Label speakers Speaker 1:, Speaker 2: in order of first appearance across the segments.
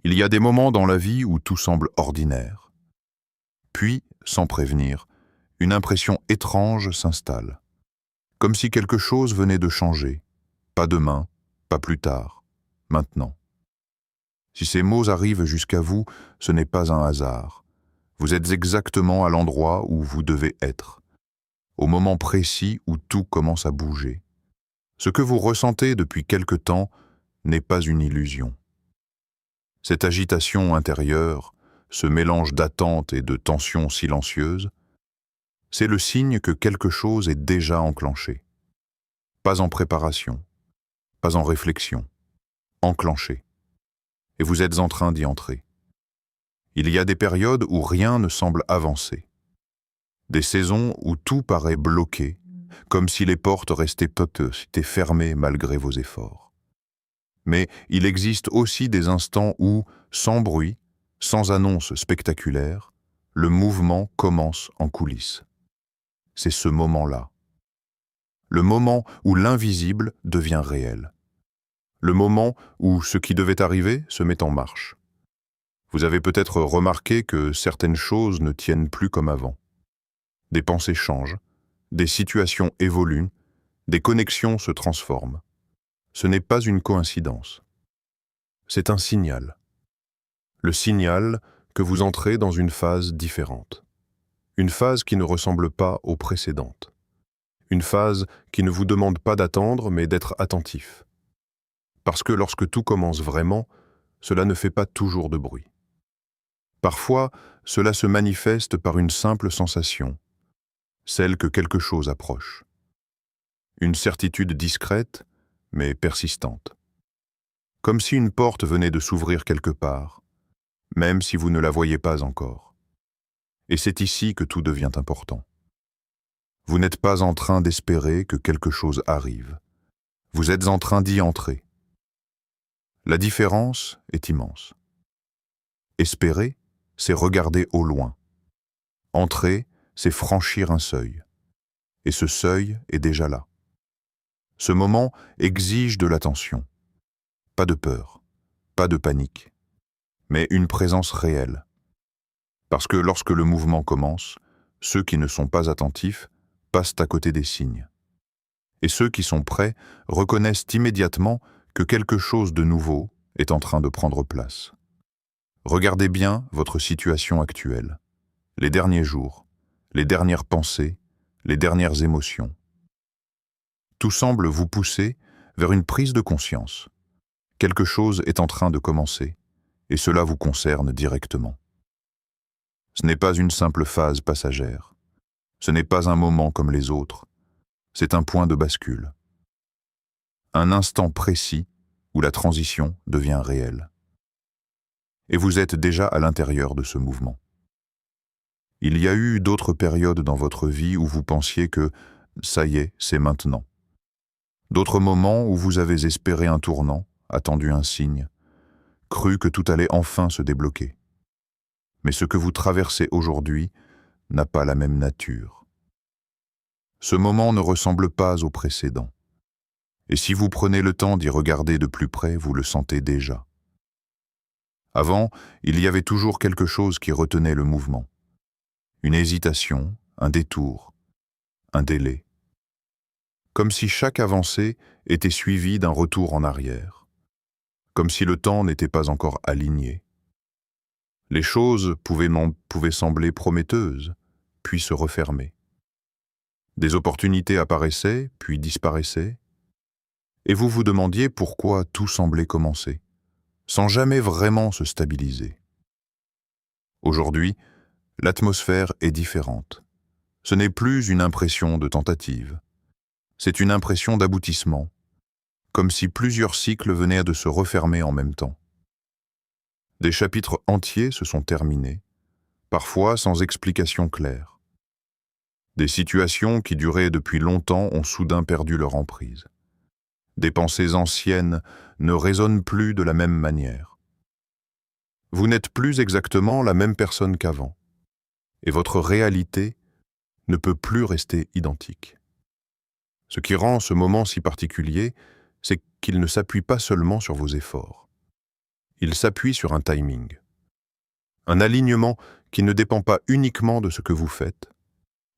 Speaker 1: Il y a des moments dans la vie où tout semble ordinaire. Puis, sans prévenir, une impression étrange s'installe. Comme si quelque chose venait de changer. Pas demain, pas plus tard, maintenant. Si ces mots arrivent jusqu'à vous, ce n'est pas un hasard. Vous êtes exactement à l'endroit où vous devez être, au moment précis où tout commence à bouger. Ce que vous ressentez depuis quelque temps n'est pas une illusion. Cette agitation intérieure, ce mélange d'attente et de tension silencieuse, c'est le signe que quelque chose est déjà enclenché. Pas en préparation, pas en réflexion, enclenché. Et vous êtes en train d'y entrer. Il y a des périodes où rien ne semble avancer. Des saisons où tout paraît bloqué, comme si les portes restaient fermées malgré vos efforts. Mais il existe aussi des instants où, sans bruit, sans annonce spectaculaire, le mouvement commence en coulisses. C'est ce moment-là. Le moment où l'invisible devient réel. Le moment où ce qui devait arriver se met en marche. Vous avez peut-être remarqué que certaines choses ne tiennent plus comme avant. Des pensées changent, des situations évoluent, des connexions se transforment. Ce n'est pas une coïncidence. C'est un signal. Le signal que vous entrez dans une phase différente. Une phase qui ne ressemble pas aux précédentes. Une phase qui ne vous demande pas d'attendre, mais d'être attentif. Parce que lorsque tout commence vraiment, cela ne fait pas toujours de bruit. Parfois, cela se manifeste par une simple sensation, celle que quelque chose approche. Une certitude discrète, mais persistante. Comme si une porte venait de s'ouvrir quelque part, même si vous ne la voyez pas encore. Et c'est ici que tout devient important. Vous n'êtes pas en train d'espérer que quelque chose arrive. Vous êtes en train d'y entrer. La différence est immense. Espérer, c'est regarder au loin. Entrer, c'est franchir un seuil. Et ce seuil est déjà là. Ce moment exige de l'attention. Pas de peur, pas de panique, mais une présence réelle. Parce que lorsque le mouvement commence, ceux qui ne sont pas attentifs passent à côté des signes. Et ceux qui sont prêts reconnaissent immédiatement que quelque chose de nouveau est en train de prendre place. Regardez bien votre situation actuelle, les derniers jours, les dernières pensées, les dernières émotions. Tout semble vous pousser vers une prise de conscience. Quelque chose est en train de commencer, et cela vous concerne directement. Ce n'est pas une simple phase passagère. Ce n'est pas un moment comme les autres. C'est un point de bascule. Un instant précis où la transition devient réelle. Et vous êtes déjà à l'intérieur de ce mouvement. Il y a eu d'autres périodes dans votre vie où vous pensiez que « ça y est, c'est maintenant ». D'autres moments où vous avez espéré un tournant, attendu un signe, cru que tout allait enfin se débloquer. Mais ce que vous traversez aujourd'hui n'a pas la même nature. Ce moment ne ressemble pas au précédent. Et si vous prenez le temps d'y regarder de plus près, vous le sentez déjà. Avant, il y avait toujours quelque chose qui retenait le mouvement. Une hésitation, un détour, un délai. Comme si chaque avancée était suivie d'un retour en arrière. Comme si le temps n'était pas encore aligné. Les choses pouvaient sembler prometteuses, puis se refermer. Des opportunités apparaissaient, puis disparaissaient, et vous vous demandiez pourquoi tout semblait commencer, sans jamais vraiment se stabiliser. Aujourd'hui, l'atmosphère est différente. Ce n'est plus une impression de tentative. C'est une impression d'aboutissement, comme si plusieurs cycles venaient de se refermer en même temps. Des chapitres entiers se sont terminés, parfois sans explication claire. Des situations qui duraient depuis longtemps ont soudain perdu leur emprise. Des pensées anciennes ne résonnent plus de la même manière. Vous n'êtes plus exactement la même personne qu'avant, et votre réalité ne peut plus rester identique. Ce qui rend ce moment si particulier, c'est qu'il ne s'appuie pas seulement sur vos efforts. Il s'appuie sur un timing. Un alignement qui ne dépend pas uniquement de ce que vous faites,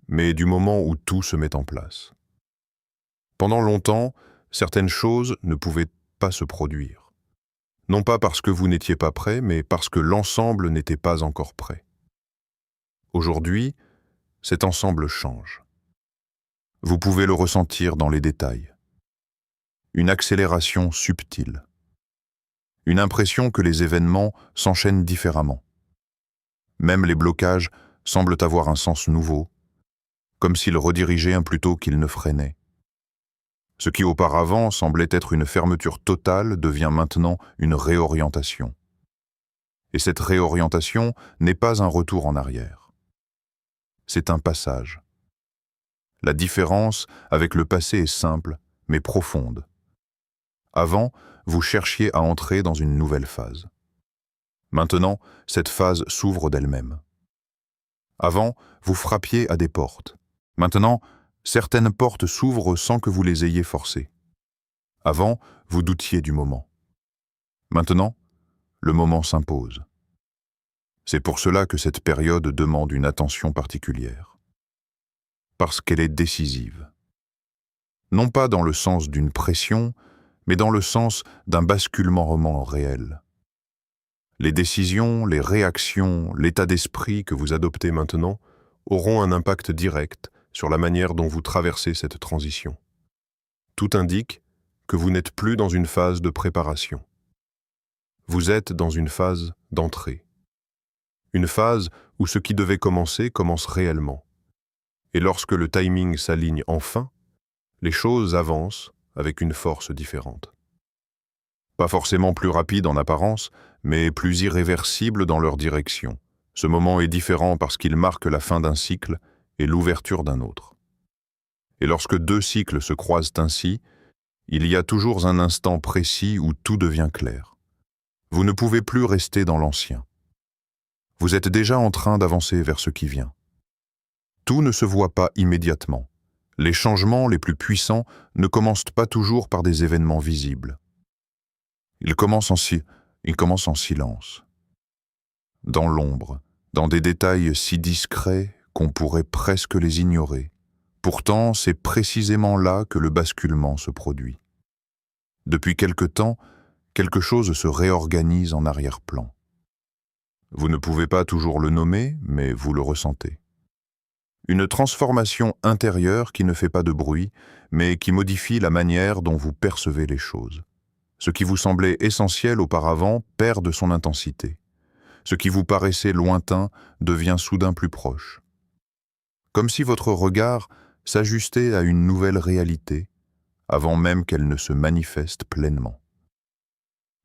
Speaker 1: mais du moment où tout se met en place. Pendant longtemps, certaines choses ne pouvaient pas se produire. Non pas parce que vous n'étiez pas prêt, mais parce que l'ensemble n'était pas encore prêt. Aujourd'hui, cet ensemble change. Vous pouvez le ressentir dans les détails. Une accélération subtile. Une impression que les événements s'enchaînent différemment. Même les blocages semblent avoir un sens nouveau, comme s'ils redirigeaient plutôt qu'ils ne freinaient. Ce qui auparavant semblait être une fermeture totale devient maintenant une réorientation. Et cette réorientation n'est pas un retour en arrière. C'est un passage. La différence avec le passé est simple, mais profonde. Avant, vous cherchiez à entrer dans une nouvelle phase. Maintenant, cette phase s'ouvre d'elle-même. Avant, vous frappiez à des portes. Maintenant, certaines portes s'ouvrent sans que vous les ayez forcées. Avant, vous doutiez du moment. Maintenant, le moment s'impose. C'est pour cela que cette période demande une attention particulière. Parce qu'elle est décisive. Non pas dans le sens d'une pression, mais dans le sens d'un basculement réel. Les décisions, les réactions, l'état d'esprit que vous adoptez maintenant auront un impact direct sur la manière dont vous traversez cette transition. Tout indique que vous n'êtes plus dans une phase de préparation. Vous êtes dans une phase d'entrée. Une phase où ce qui devait commencer commence réellement. Et lorsque le timing s'aligne enfin, les choses avancent avec une force différente. Pas forcément plus rapide en apparence, mais plus irréversible dans leur direction. Ce moment est différent parce qu'il marque la fin d'un cycle et l'ouverture d'un autre. Et lorsque deux cycles se croisent ainsi, il y a toujours un instant précis où tout devient clair. Vous ne pouvez plus rester dans l'ancien. Vous êtes déjà en train d'avancer vers ce qui vient. Tout ne se voit pas immédiatement. Les changements les plus puissants ne commencent pas toujours par des événements visibles. Ils commencent en silence, dans l'ombre, dans des détails si discrets qu'on pourrait presque les ignorer. Pourtant, c'est précisément là que le basculement se produit. Depuis quelque temps, quelque chose se réorganise en arrière-plan. Vous ne pouvez pas toujours le nommer, mais vous le ressentez. Une transformation intérieure qui ne fait pas de bruit, mais qui modifie la manière dont vous percevez les choses. Ce qui vous semblait essentiel auparavant perd de son intensité. Ce qui vous paraissait lointain devient soudain plus proche. Comme si votre regard s'ajustait à une nouvelle réalité, avant même qu'elle ne se manifeste pleinement.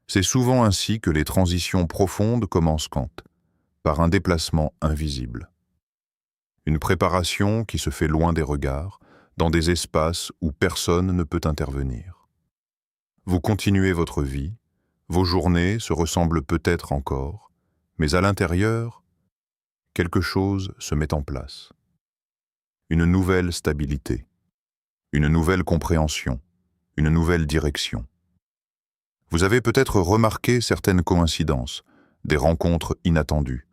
Speaker 1: C'est souvent ainsi que les transitions profondes commencent par un déplacement invisible. Une préparation qui se fait loin des regards, dans des espaces où personne ne peut intervenir. Vous continuez votre vie, vos journées se ressemblent peut-être encore, mais à l'intérieur, quelque chose se met en place. Une nouvelle stabilité, une nouvelle compréhension, une nouvelle direction. Vous avez peut-être remarqué certaines coïncidences, des rencontres inattendues,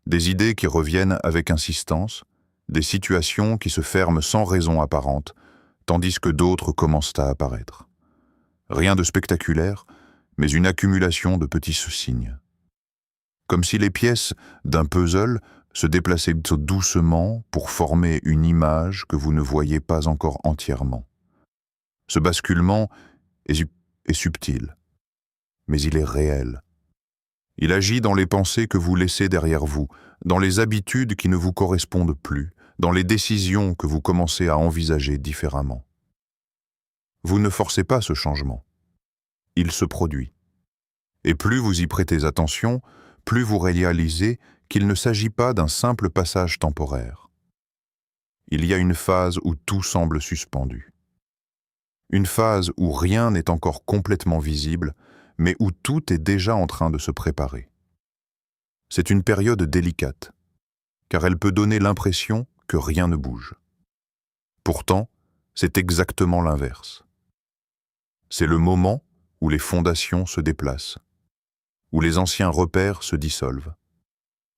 Speaker 1: des idées qui reviennent avec insistance, des situations qui se ferment sans raison apparente, tandis que d'autres commencent à apparaître. Rien de spectaculaire, mais une accumulation de petits signes. Comme si les pièces d'un puzzle se déplaçaient doucement pour former une image que vous ne voyez pas encore entièrement. Ce basculement est subtil, mais il est réel. Il agit dans les pensées que vous laissez derrière vous, dans les habitudes qui ne vous correspondent plus, dans les décisions que vous commencez à envisager différemment. Vous ne forcez pas ce changement. Il se produit. Et plus vous y prêtez attention, plus vous réalisez qu'il ne s'agit pas d'un simple passage temporaire. Il y a une phase où tout semble suspendu. Une phase où rien n'est encore complètement visible, mais où tout est déjà en train de se préparer. C'est une période délicate, car elle peut donner l'impression que rien ne bouge. Pourtant, c'est exactement l'inverse. C'est le moment où les fondations se déplacent, où les anciens repères se dissolvent,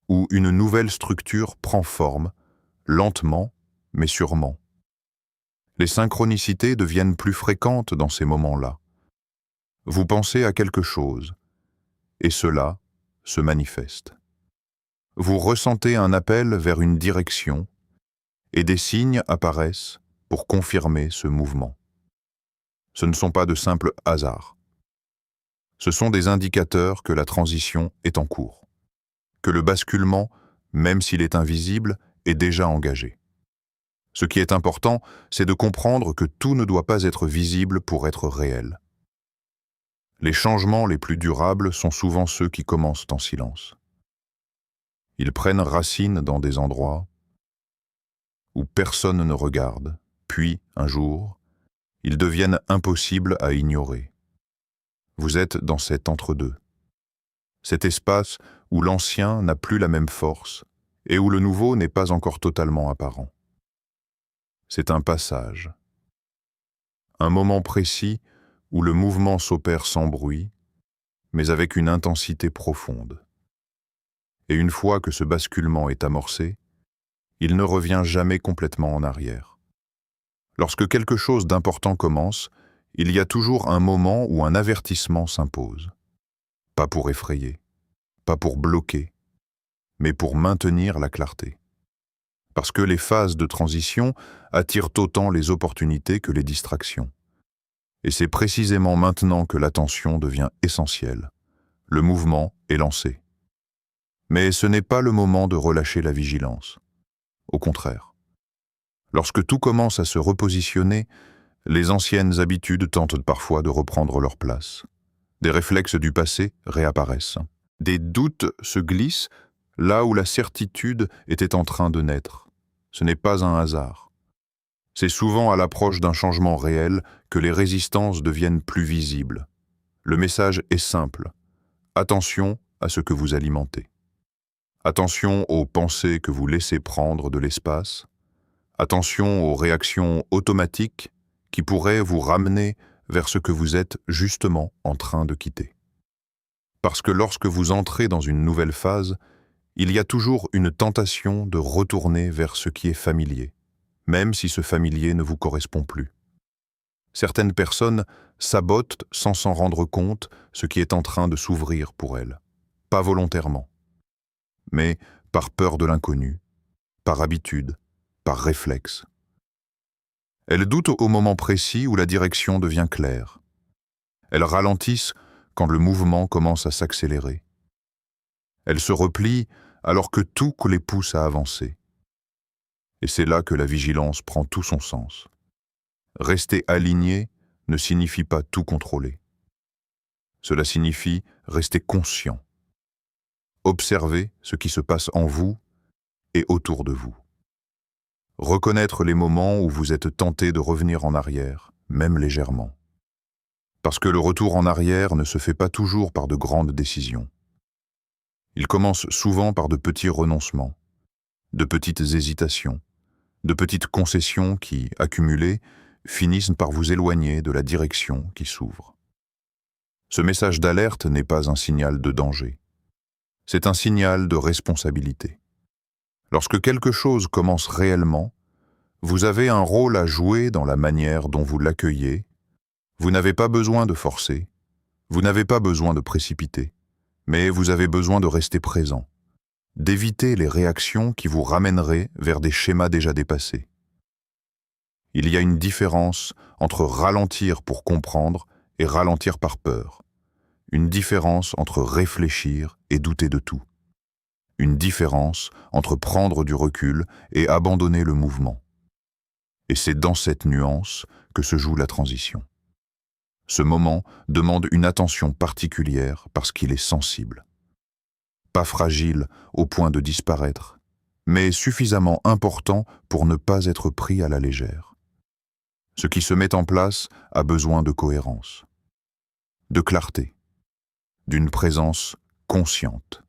Speaker 1: où une nouvelle structure prend forme, lentement mais sûrement. Les synchronicités deviennent plus fréquentes dans ces moments-là. Vous pensez à quelque chose, et cela se manifeste. Vous ressentez un appel vers une direction, et des signes apparaissent pour confirmer ce mouvement. Ce ne sont pas de simples hasards. Ce sont des indicateurs que la transition est en cours, que le basculement, même s'il est invisible, est déjà engagé. Ce qui est important, c'est de comprendre que tout ne doit pas être visible pour être réel. Les changements les plus durables sont souvent ceux qui commencent en silence. Ils prennent racine dans des endroits où personne ne regarde, puis, un jour, ils deviennent impossibles à ignorer. Vous êtes dans cet entre-deux, cet espace où l'ancien n'a plus la même force et où le nouveau n'est pas encore totalement apparent. C'est un passage, un moment précis où le mouvement s'opère sans bruit, mais avec une intensité profonde. Et une fois que ce basculement est amorcé, il ne revient jamais complètement en arrière. Lorsque quelque chose d'important commence, il y a toujours un moment où un avertissement s'impose. Pas pour effrayer, pas pour bloquer, mais pour maintenir la clarté. Parce que les phases de transition attirent autant les opportunités que les distractions. Et c'est précisément maintenant que l'attention devient essentielle. Le mouvement est lancé. Mais ce n'est pas le moment de relâcher la vigilance. Au contraire. Lorsque tout commence à se repositionner, les anciennes habitudes tentent parfois de reprendre leur place. Des réflexes du passé réapparaissent. Des doutes se glissent là où la certitude était en train de naître. Ce n'est pas un hasard. C'est souvent à l'approche d'un changement réel que les résistances deviennent plus visibles. Le message est simple. Attention à ce que vous alimentez. Attention aux pensées que vous laissez prendre de l'espace. Attention aux réactions automatiques qui pourraient vous ramener vers ce que vous êtes justement en train de quitter. Parce que lorsque vous entrez dans une nouvelle phase, il y a toujours une tentation de retourner vers ce qui est familier, même si ce familier ne vous correspond plus. Certaines personnes sabotent sans s'en rendre compte ce qui est en train de s'ouvrir pour elles, pas volontairement, mais par peur de l'inconnu, par habitude, par réflexe. Elles doutent au moment précis où la direction devient claire. Elles ralentissent quand le mouvement commence à s'accélérer. Elles se replient alors que tout les pousse à avancer. Et c'est là que la vigilance prend tout son sens. Rester aligné ne signifie pas tout contrôler. Cela signifie rester conscient. Observer ce qui se passe en vous et autour de vous. Reconnaître les moments où vous êtes tenté de revenir en arrière, même légèrement. Parce que le retour en arrière ne se fait pas toujours par de grandes décisions. Il commence souvent par de petits renoncements, de petites hésitations, de petites concessions qui, accumulées, finissent par vous éloigner de la direction qui s'ouvre. Ce message d'alerte n'est pas un signal de danger. C'est un signal de responsabilité. Lorsque quelque chose commence réellement, vous avez un rôle à jouer dans la manière dont vous l'accueillez. Vous n'avez pas besoin de forcer, vous n'avez pas besoin de précipiter, mais vous avez besoin de rester présent, d'éviter les réactions qui vous ramèneraient vers des schémas déjà dépassés. Il y a une différence entre ralentir pour comprendre et ralentir par peur. Une différence entre réfléchir et douter de tout. Une différence entre prendre du recul et abandonner le mouvement. Et c'est dans cette nuance que se joue la transition. Ce moment demande une attention particulière parce qu'il est sensible. Pas fragile au point de disparaître, mais suffisamment important pour ne pas être pris à la légère. Ce qui se met en place a besoin de cohérence, de clarté, d'une présence consciente.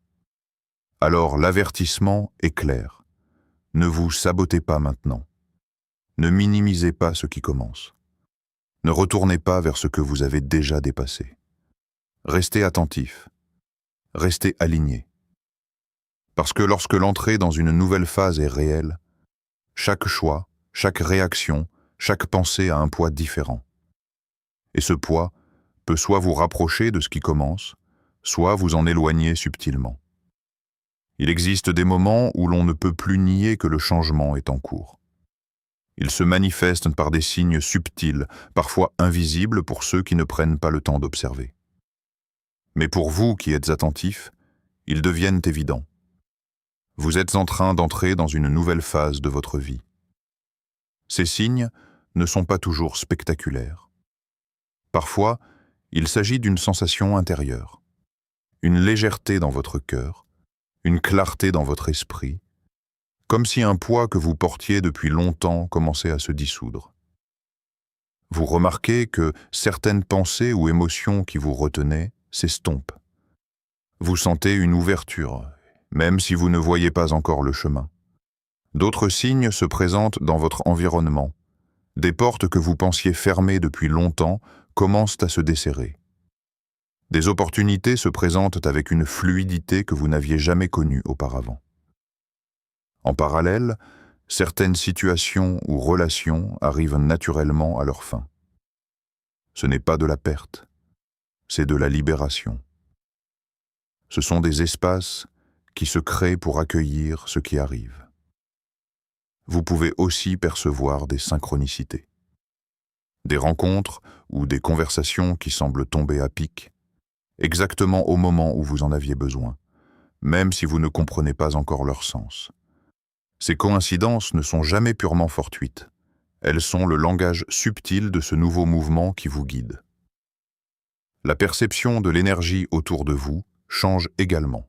Speaker 1: Alors l'avertissement est clair. Ne vous sabotez pas maintenant. Ne minimisez pas ce qui commence. Ne retournez pas vers ce que vous avez déjà dépassé. Restez attentif. Restez aligné. Parce que lorsque l'entrée dans une nouvelle phase est réelle, chaque choix, chaque réaction, chaque pensée a un poids différent. Et ce poids peut soit vous rapprocher de ce qui commence, soit vous en éloigner subtilement. Il existe des moments où l'on ne peut plus nier que le changement est en cours. Il se manifeste par des signes subtils, parfois invisibles pour ceux qui ne prennent pas le temps d'observer. Mais pour vous qui êtes attentifs, ils deviennent évidents. Vous êtes en train d'entrer dans une nouvelle phase de votre vie. Ces signes ne sont pas toujours spectaculaires. Parfois, il s'agit d'une sensation intérieure, une légèreté dans votre cœur, une clarté dans votre esprit, comme si un poids que vous portiez depuis longtemps commençait à se dissoudre. Vous remarquez que certaines pensées ou émotions qui vous retenaient s'estompent. Vous sentez une ouverture, même si vous ne voyez pas encore le chemin. D'autres signes se présentent dans votre environnement. Des portes que vous pensiez fermées depuis longtemps commencent à se desserrer. Des opportunités se présentent avec une fluidité que vous n'aviez jamais connue auparavant. En parallèle, certaines situations ou relations arrivent naturellement à leur fin. Ce n'est pas de la perte, c'est de la libération. Ce sont des espaces qui se créent pour accueillir ce qui arrive. Vous pouvez aussi percevoir des synchronicités. Des rencontres ou des conversations qui semblent tomber à pic, exactement au moment où vous en aviez besoin, même si vous ne comprenez pas encore leur sens. Ces coïncidences ne sont jamais purement fortuites. Elles sont le langage subtil de ce nouveau mouvement qui vous guide. La perception de l'énergie autour de vous change également.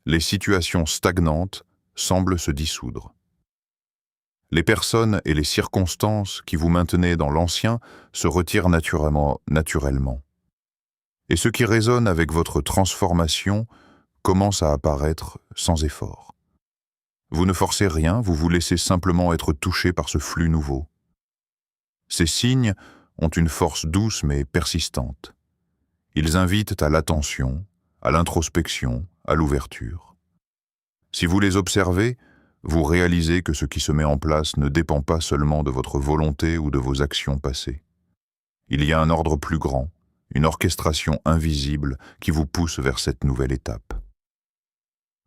Speaker 1: Les situations stagnantes semblent se dissoudre. Les personnes et les circonstances qui vous maintenaient dans l'ancien se retirent naturellement. Et ce qui résonne avec votre transformation commence à apparaître sans effort. Vous ne forcez rien, vous vous laissez simplement être touché par ce flux nouveau. Ces signes ont une force douce mais persistante. Ils invitent à l'attention, à l'introspection, à l'ouverture. Si vous les observez, vous réalisez que ce qui se met en place ne dépend pas seulement de votre volonté ou de vos actions passées. Il y a un ordre plus grand, une orchestration invisible qui vous pousse vers cette nouvelle étape.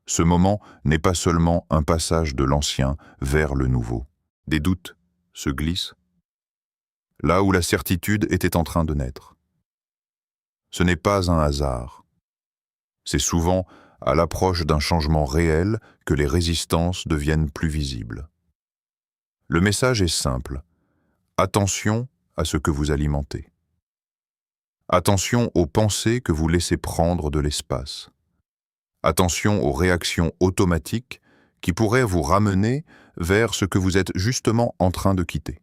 Speaker 1: Ce moment n'est pas seulement un passage de l'ancien vers le nouveau. Des doutes se glissent, là où la certitude était en train de naître. Ce n'est pas un hasard. C'est souvent à l'approche d'un changement réel que les résistances deviennent plus visibles. Le message est simple. Attention à ce que vous alimentez. Attention aux pensées que vous laissez prendre de l'espace. Attention aux réactions automatiques qui pourraient vous ramener vers ce que vous êtes justement en train de quitter.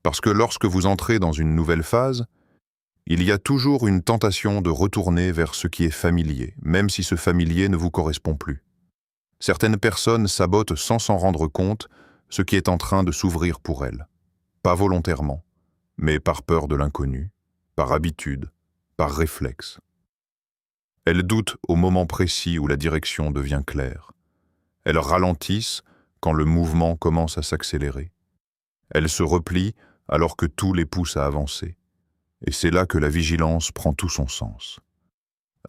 Speaker 1: Parce que lorsque vous entrez dans une nouvelle phase, il y a toujours une tentation de retourner vers ce qui est familier, même si ce familier ne vous correspond plus. Certaines personnes sabotent sans s'en rendre compte ce qui est en train de s'ouvrir pour elles. Pas volontairement, mais par peur de l'inconnu, par habitude, par réflexe. Elles doutent au moment précis où la direction devient claire. Elles ralentissent quand le mouvement commence à s'accélérer. Elles se replient alors que tout les pousse à avancer. Et c'est là que la vigilance prend tout son sens.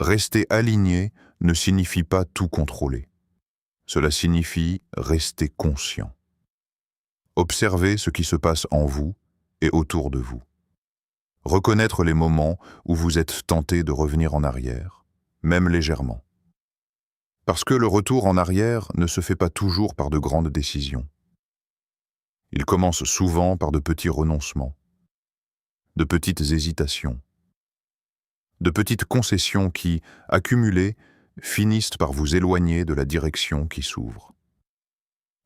Speaker 1: Rester aligné ne signifie pas tout contrôler. Cela signifie rester conscient. Observez ce qui se passe en vous et autour de vous. Reconnaître les moments où vous êtes tenté de revenir en arrière, même légèrement. Parce que le retour en arrière ne se fait pas toujours par de grandes décisions. Il commence souvent par de petits renoncements, de petites hésitations, de petites concessions qui, accumulées, finissent par vous éloigner de la direction qui s'ouvre.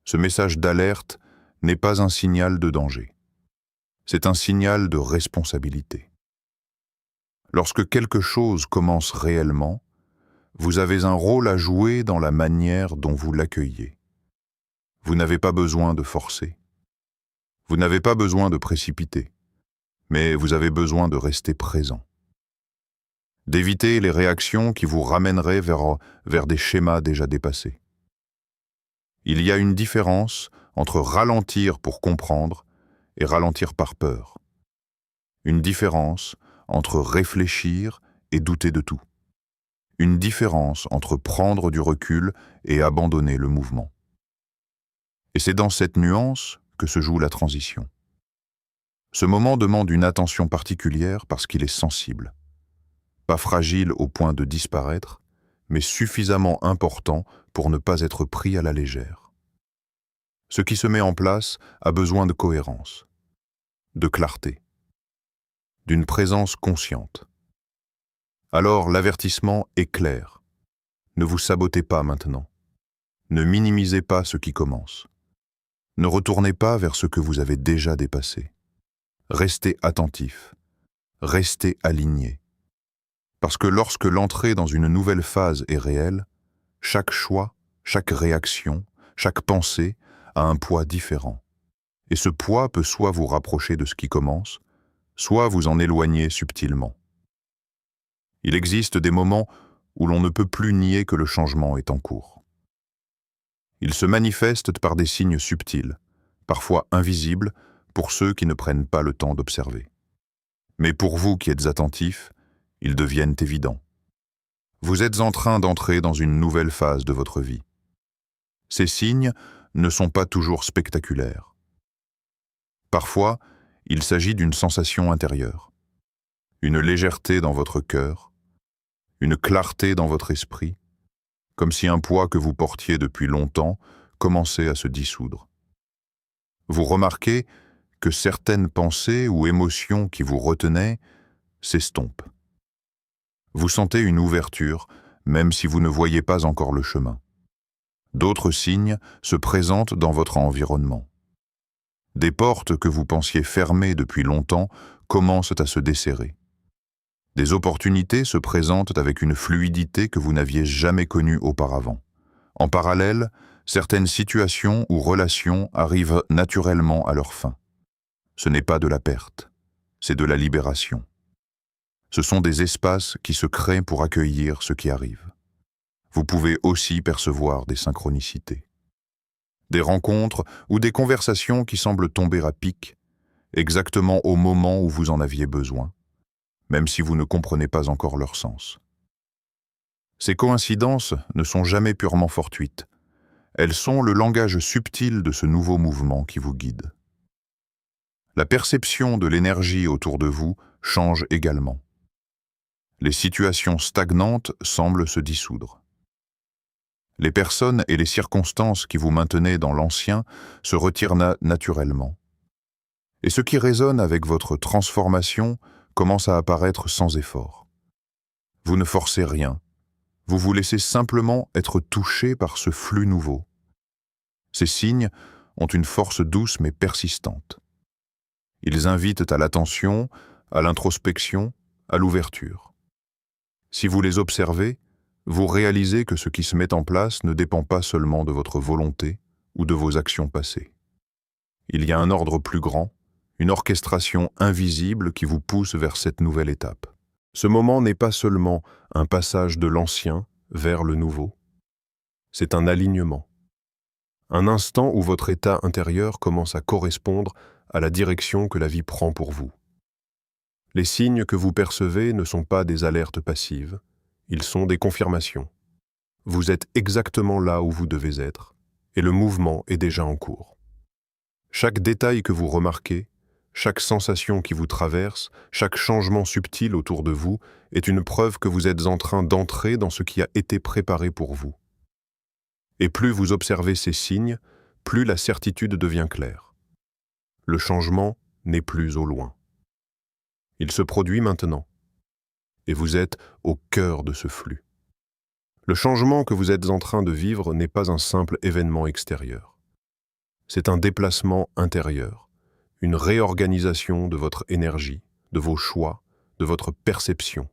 Speaker 1: Ce message d'alerte n'est pas un signal de danger. C'est un signal de responsabilité. Lorsque quelque chose commence réellement, vous avez un rôle à jouer dans la manière dont vous l'accueillez. Vous n'avez pas besoin de forcer. Vous n'avez pas besoin de précipiter. Mais vous avez besoin de rester présent. d'éviter les réactions qui vous ramèneraient vers des schémas déjà dépassés. Il y a une différence entre ralentir pour comprendre et ralentir par peur. Une différence entre réfléchir et douter de tout. Une différence entre prendre du recul et abandonner le mouvement. Et c'est dans cette nuance que se joue la transition. Ce moment demande une attention particulière parce qu'il est sensible. Pas fragile au point de disparaître, mais suffisamment important pour ne pas être pris à la légère. Ce qui se met en place a besoin de cohérence, de clarté, d'une présence consciente. Alors l'avertissement est clair. Ne vous sabotez pas maintenant. Ne minimisez pas ce qui commence. Ne retournez pas vers ce que vous avez déjà dépassé. Restez attentif. Restez aligné. Parce que lorsque l'entrée dans une nouvelle phase est réelle, chaque choix, chaque réaction, chaque pensée a un poids différent. Et ce poids peut soit vous rapprocher de ce qui commence, soit vous en éloigner subtilement. Il existe des moments où l'on ne peut plus nier que le changement est en cours. Il se manifeste par des signes subtils, parfois invisibles pour ceux qui ne prennent pas le temps d'observer. Mais pour vous qui êtes attentifs, ils deviennent évidents. Vous êtes en train d'entrer dans une nouvelle phase de votre vie. Ces signes ne sont pas toujours spectaculaires. Parfois, il s'agit d'une sensation intérieure, une légèreté dans votre cœur, une clarté dans votre esprit, comme si un poids que vous portiez depuis longtemps commençait à se dissoudre. Vous remarquez que certaines pensées ou émotions qui vous retenaient s'estompent. Vous sentez une ouverture, même si vous ne voyez pas encore le chemin. D'autres signes se présentent dans votre environnement. Des portes que vous pensiez fermées depuis longtemps commencent à se desserrer. Des opportunités se présentent avec une fluidité que vous n'aviez jamais connue auparavant. En parallèle, certaines situations ou relations arrivent naturellement à leur fin. Ce n'est pas de la perte, c'est de la libération. Ce sont des espaces qui se créent pour accueillir ce qui arrive. Vous pouvez aussi percevoir des synchronicités. Des rencontres ou des conversations qui semblent tomber à pic, exactement au moment où vous en aviez besoin, même si vous ne comprenez pas encore leur sens. Ces coïncidences ne sont jamais purement fortuites. Elles sont le langage subtil de ce nouveau mouvement qui vous guide. La perception de l'énergie autour de vous change également. Les situations stagnantes semblent se dissoudre. Les personnes et les circonstances qui vous maintenaient dans l'ancien se retirent naturellement. Et ce qui résonne avec votre transformation commence à apparaître sans effort. Vous ne forcez rien. Vous vous laissez simplement être touché par ce flux nouveau. Ces signes ont une force douce mais persistante. Ils invitent à l'attention, à l'introspection, à l'ouverture. Si vous les observez, vous réalisez que ce qui se met en place ne dépend pas seulement de votre volonté ou de vos actions passées. Il y a un ordre plus grand, une orchestration invisible qui vous pousse vers cette nouvelle étape. Ce moment n'est pas seulement un passage de l'ancien vers le nouveau, c'est un alignement. Un instant où votre état intérieur commence à correspondre à la direction que la vie prend pour vous. Les signes que vous percevez ne sont pas des alertes passives, ils sont des confirmations. Vous êtes exactement là où vous devez être, et le mouvement est déjà en cours. Chaque détail que vous remarquez, chaque sensation qui vous traverse, chaque changement subtil autour de vous est une preuve que vous êtes en train d'entrer dans ce qui a été préparé pour vous. Et plus vous observez ces signes, plus la certitude devient claire. Le changement n'est plus au loin. Il se produit maintenant, et vous êtes au cœur de ce flux. Le changement que vous êtes en train de vivre n'est pas un simple événement extérieur. C'est un déplacement intérieur, une réorganisation de votre énergie, de vos choix, de votre perception.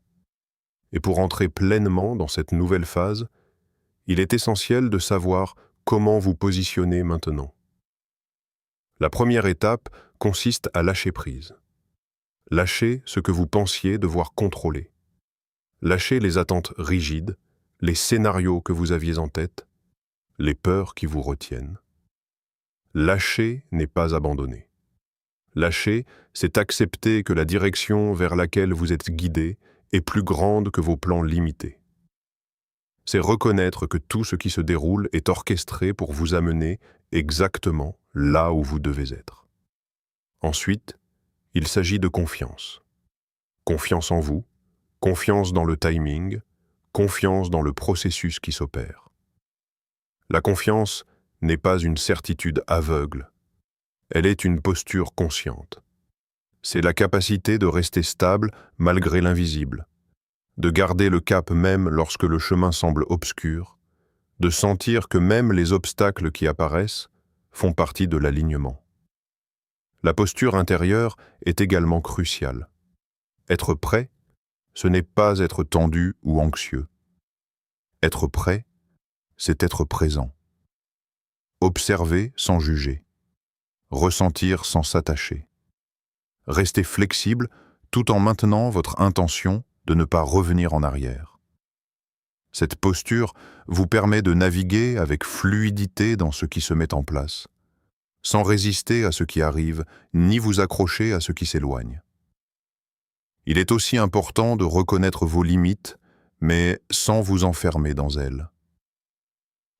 Speaker 1: Et pour entrer pleinement dans cette nouvelle phase, il est essentiel de savoir comment vous positionner maintenant. La première étape consiste à lâcher prise. Lâchez ce que vous pensiez devoir contrôler.
Speaker 2: Lâchez les attentes rigides, les scénarios que vous aviez en tête, les peurs qui vous retiennent. Lâcher n'est pas abandonner. Lâcher, c'est accepter que la direction vers laquelle vous êtes guidé est plus grande que vos plans limités. C'est reconnaître que tout ce qui se déroule est orchestré pour vous amener exactement là où vous devez être. Ensuite, il s'agit de confiance. Confiance en vous, confiance dans le timing, confiance dans le processus qui s'opère. La confiance n'est pas une certitude aveugle. Elle est une posture consciente. C'est la capacité de rester stable malgré l'invisible, de garder le cap même lorsque le chemin semble obscur, de sentir que même les obstacles qui apparaissent font partie de l'alignement. La posture intérieure est également cruciale. Être prêt, ce n'est pas être tendu ou anxieux. Être prêt, c'est être présent. Observer sans juger. Ressentir sans s'attacher. Restez flexible tout en maintenant votre intention de ne pas revenir en arrière. Cette posture vous permet de naviguer avec fluidité dans ce qui se met en place, sans résister à ce qui arrive, ni vous accrocher à ce qui s'éloigne. Il est aussi important de reconnaître vos limites, mais sans vous enfermer dans elles.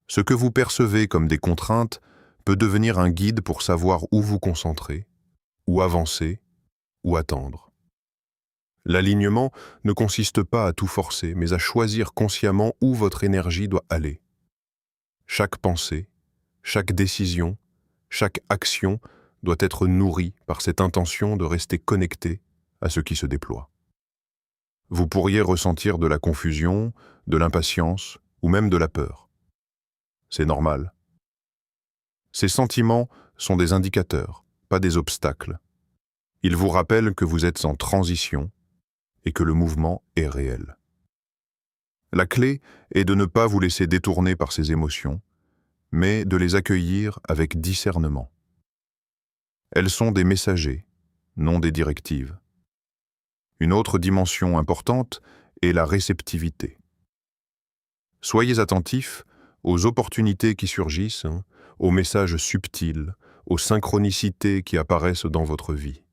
Speaker 2: Ce que vous percevez comme des contraintes peut devenir un guide pour savoir où vous concentrer, où avancer, où attendre. L'alignement ne consiste pas à tout forcer, mais à choisir consciemment où votre énergie doit aller. Chaque pensée, chaque décision, chaque action doit être nourrie par cette intention de rester connecté à ce qui se déploie. Vous pourriez ressentir de la confusion, de l'impatience ou même de la peur. C'est normal. Ces sentiments sont des indicateurs, pas des obstacles. Ils vous rappellent que vous êtes en transition et que le mouvement est réel. La clé est de ne pas vous laisser détourner par ces émotions, mais de les accueillir avec discernement. Elles sont des messagers, non des directives. Une autre dimension importante est la réceptivité. Soyez attentifs aux opportunités qui surgissent, aux messages subtils, aux synchronicités qui apparaissent dans votre vie.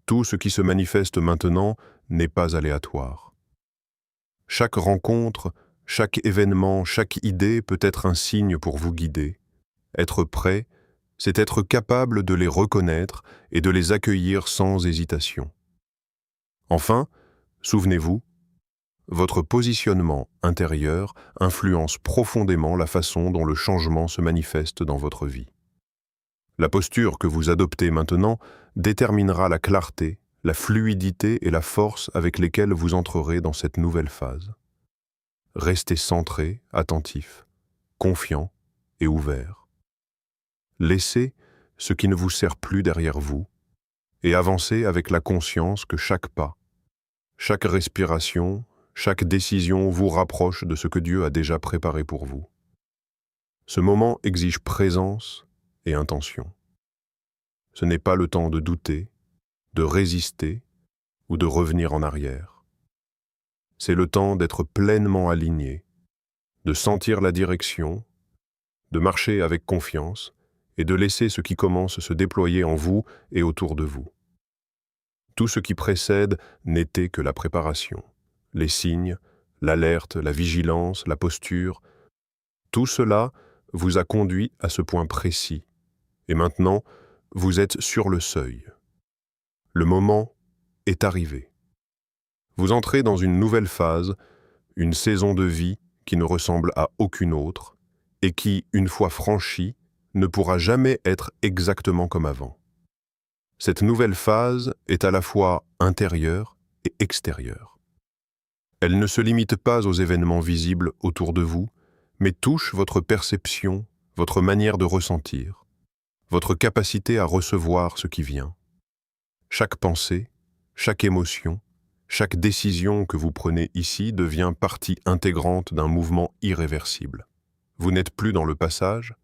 Speaker 2: Tout ce qui se manifeste maintenant n'est pas aléatoire. Chaque rencontre, chaque événement, chaque idée peut être un signe pour vous guider. Être prêt, c'est être capable de les reconnaître et de les accueillir sans hésitation. Enfin, souvenez-vous, votre positionnement intérieur influence profondément la façon dont le changement se manifeste dans votre vie. La posture que vous adoptez maintenant déterminera la clarté, la fluidité et la force avec lesquelles vous entrerez dans cette nouvelle phase. Restez centré, attentif, confiant et ouvert. Laissez ce qui ne vous sert plus derrière vous et avancez avec la conscience que chaque pas, chaque respiration, chaque décision vous rapproche de ce que Dieu a déjà préparé pour vous. Ce moment exige présence et intention. Ce n'est pas le temps de douter, de résister ou de revenir en arrière. C'est le temps d'être pleinement aligné, de sentir la direction, de marcher avec confiance et de laisser ce qui commence se déployer en vous et autour de vous. Tout ce qui précède n'était que la préparation, les signes, l'alerte, la vigilance, la posture. Tout cela vous a conduit à ce point précis. Et maintenant, vous êtes sur le seuil. Le moment est arrivé. Vous entrez dans une nouvelle phase, une saison de vie qui ne ressemble à aucune autre et qui, une fois franchie, ne pourra jamais être exactement comme avant. Cette nouvelle phase est à la fois intérieure et extérieure. Elle ne se limite pas aux événements visibles autour de vous, mais touche votre perception, votre manière de ressentir, votre capacité à recevoir ce qui vient. Chaque pensée, chaque émotion, chaque décision que vous prenez ici devient partie intégrante d'un mouvement irréversible. Vous n'êtes plus dans le passage,